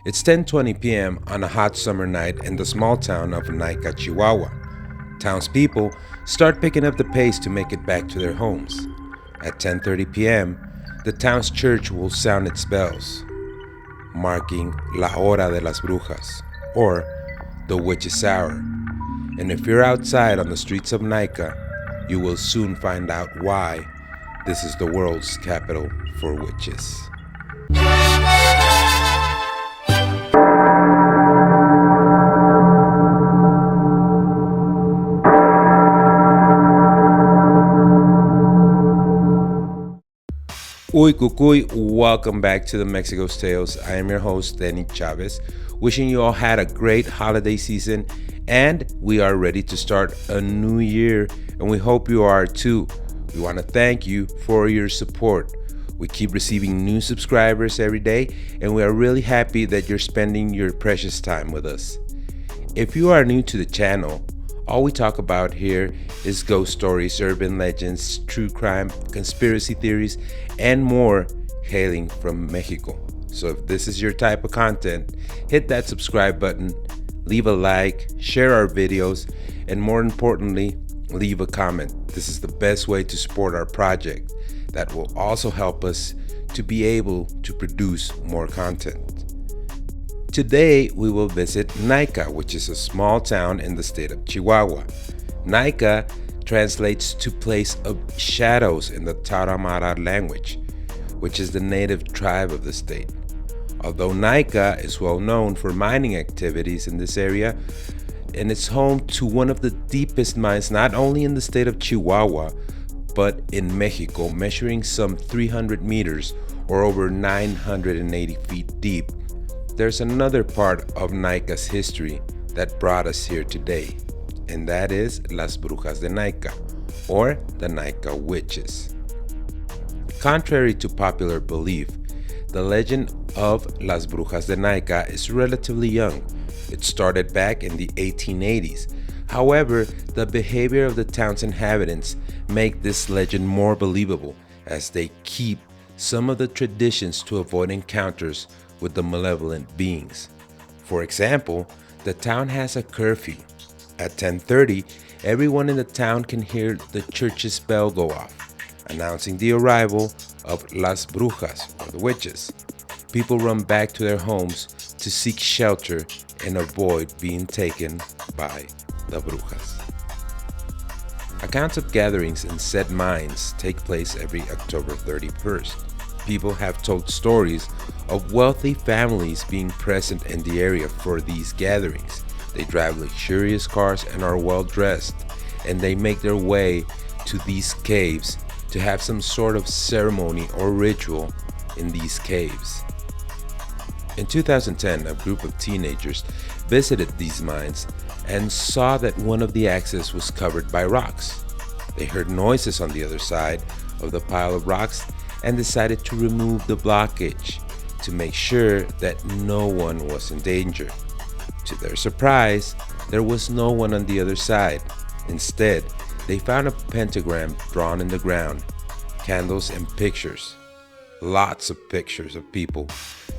It's 10:20 p.m. on a hot summer night in the small town of Naica, Chihuahua. Townspeople start picking up the pace to make it back to their homes. At 10:30 p.m., the town's church will sound its bells, marking La Hora de las Brujas, or the Witch's Hour. And if you're outside on the streets of Naica, you will soon find out why this is the world's capital for witches. Uy cucuy, welcome back to the Mexighost Tales. I am your host, Danny Chavez, wishing you all had a great holiday season, and we are ready to start a new year, and we hope you are too. We want to thank you for your support. We keep receiving new subscribers every day, and we are really happy that you're spending your precious time with us. If you are new to the channel, all we talk about here is ghost stories, urban legends, true crime, conspiracy theories, and more, hailing from Mexico. So if this is your type of content, hit that subscribe button, leave a like, share our videos, and more importantly, leave a comment. This is the best way to support our project. That will also help us to be able to produce more content. Today, we will visit Naica, which is a small town in the state of Chihuahua. Naica translates to place of shadows in the Tarahumara language, which is the native tribe of the state. Although Naica is well known for mining activities in this area, and it's home to one of the deepest mines not only in the state of Chihuahua, but in Mexico, measuring some 300 meters or over 980 feet deep. There's another part of Naica's history that brought us here today, and that is Las Brujas de Naica, or the Naica Witches. Contrary to popular belief, the legend of Las Brujas de Naica is relatively young. It started back in the 1880s. However, the behavior of the town's inhabitants make this legend more believable, as they keep some of the traditions to avoid encounters with the malevolent beings. For example, the town has a curfew. At 10:30, everyone in the town can hear the church's bell go off, announcing the arrival of Las Brujas, or the witches. People run back to their homes to seek shelter and avoid being taken by the Brujas. Accounts of gatherings in said mines take place every October 31st. People have told stories of wealthy families being present in the area for these gatherings. They drive luxurious cars and are well dressed, and they make their way to these caves to have some sort of ceremony or ritual in these caves. In 2010, a group of teenagers visited these mines and saw that one of the axes was covered by rocks. They heard noises on the other side of the pile of rocks and decided to remove the blockage to make sure that no one was in danger. To their surprise, there was no one on the other side. Instead, they found a pentagram drawn in the ground, candles and pictures. Lots of pictures of people.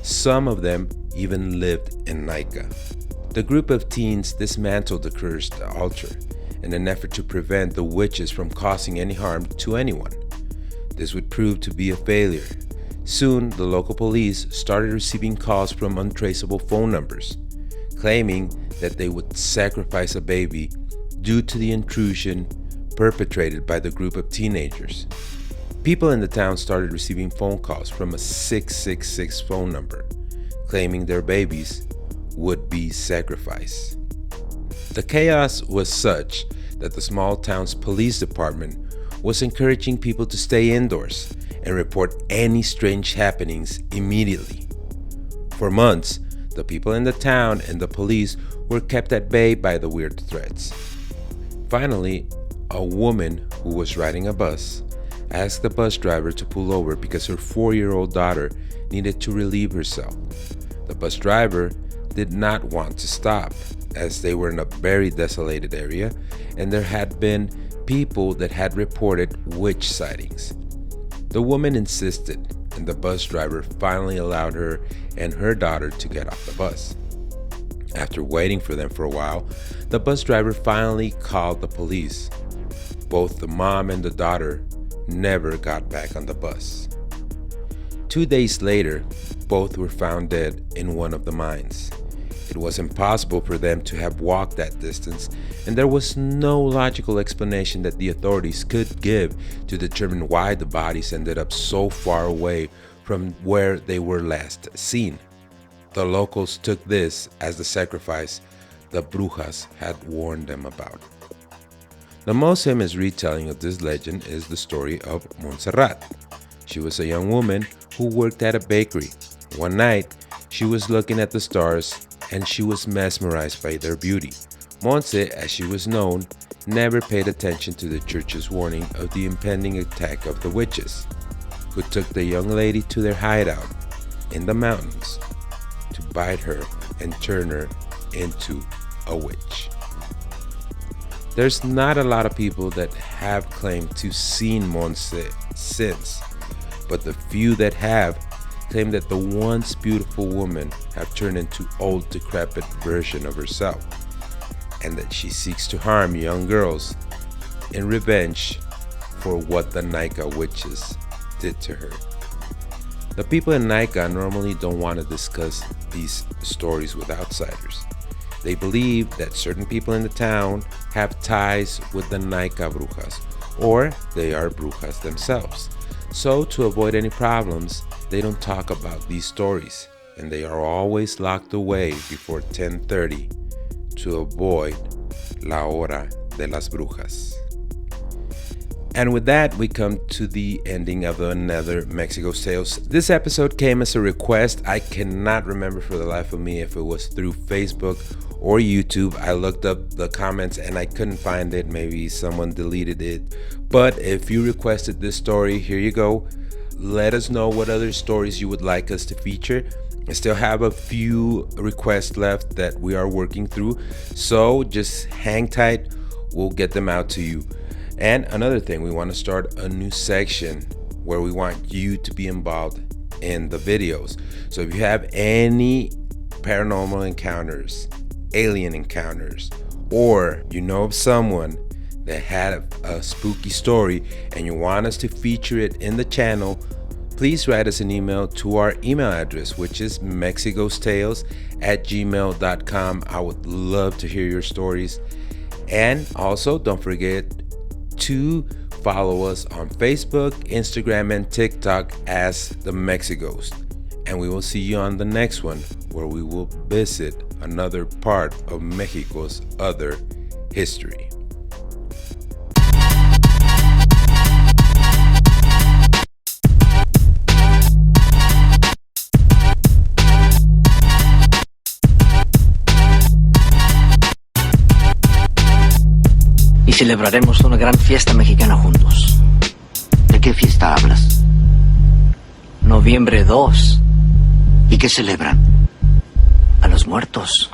Some of them even lived in Naica. The group of teens dismantled the cursed altar in an effort to prevent the witches from causing any harm to anyone. This would prove to be a failure. Soon, the local police started receiving calls from untraceable phone numbers, claiming that they would sacrifice a baby due to the intrusion perpetrated by the group of teenagers. People in the town started receiving phone calls from a 666 phone number, claiming their babies would be sacrificed. The chaos was such that the small town's police department was encouraging people to stay indoors and report any strange happenings immediately. For months, the people in the town and the police were kept at bay by the weird threats. Finally, a woman who was riding a bus asked the bus driver to pull over because her 4-year-old daughter needed to relieve herself. The bus driver did not want to stop, as they were in a very desolated area and there had been people that had reported witch sightings. The woman insisted, and the bus driver finally allowed her and her daughter to get off the bus. After waiting for them for a while, the bus driver finally called the police. Both the mom and the daughter never got back on the bus. 2 days later, both were found dead in one of the mines. It was impossible for them to have walked that distance, and there was no logical explanation that the authorities could give to determine why the bodies ended up so far away from where they were last seen. The locals took this as the sacrifice the Brujas had warned them about. The most famous retelling of this legend is the story of Montserrat. She was a young woman who worked at a bakery. One night, she was looking at the stars and she was mesmerized by their beauty. Montse, as she was known, never paid attention to the church's warning of the impending attack of the witches, who took the young lady to their hideout in the mountains to bite her and turn her into a witch. There's not a lot of people that have claimed to seen Montse since, but the few that have claim that the once beautiful woman have turned into old decrepit version of herself, and that she seeks to harm young girls in revenge for what the Naica witches did to her. The people in Naica normally don't want to discuss these stories with outsiders. They believe that certain people in the town have ties with the Naica Brujas, or they are Brujas themselves. So to avoid any problems, they don't talk about these stories, and they are always locked away before 10:30 to avoid la hora de las brujas. And with that, we come to the ending of another Mexighost Tales. This episode came as a request. I cannot remember for the life of me if it was through Facebook or YouTube. I looked up the comments and I couldn't find it. Maybe someone deleted it. But if you requested this story, here you go. Let us know what other stories you would like us to feature. I still have a few requests left that we are working through. So just hang tight. We'll get them out to you. And another thing, we want to start a new section where we want you to be involved in the videos. So if you have any paranormal encounters, alien encounters, or you know of someone that had a spooky story and you want us to feature it in the channel, please write us an email to our email address, which is mexighosttales@gmail.com. I would love to hear your stories. And also, don't forget to follow us on Facebook, Instagram, and TikTok as the Mexighost. And we will see you on the next one, where we will visit another part of Mexico's other history. Y celebraremos una gran fiesta mexicana juntos. ¿De qué fiesta hablas? Noviembre 2. ¿Y qué celebran? A los muertos.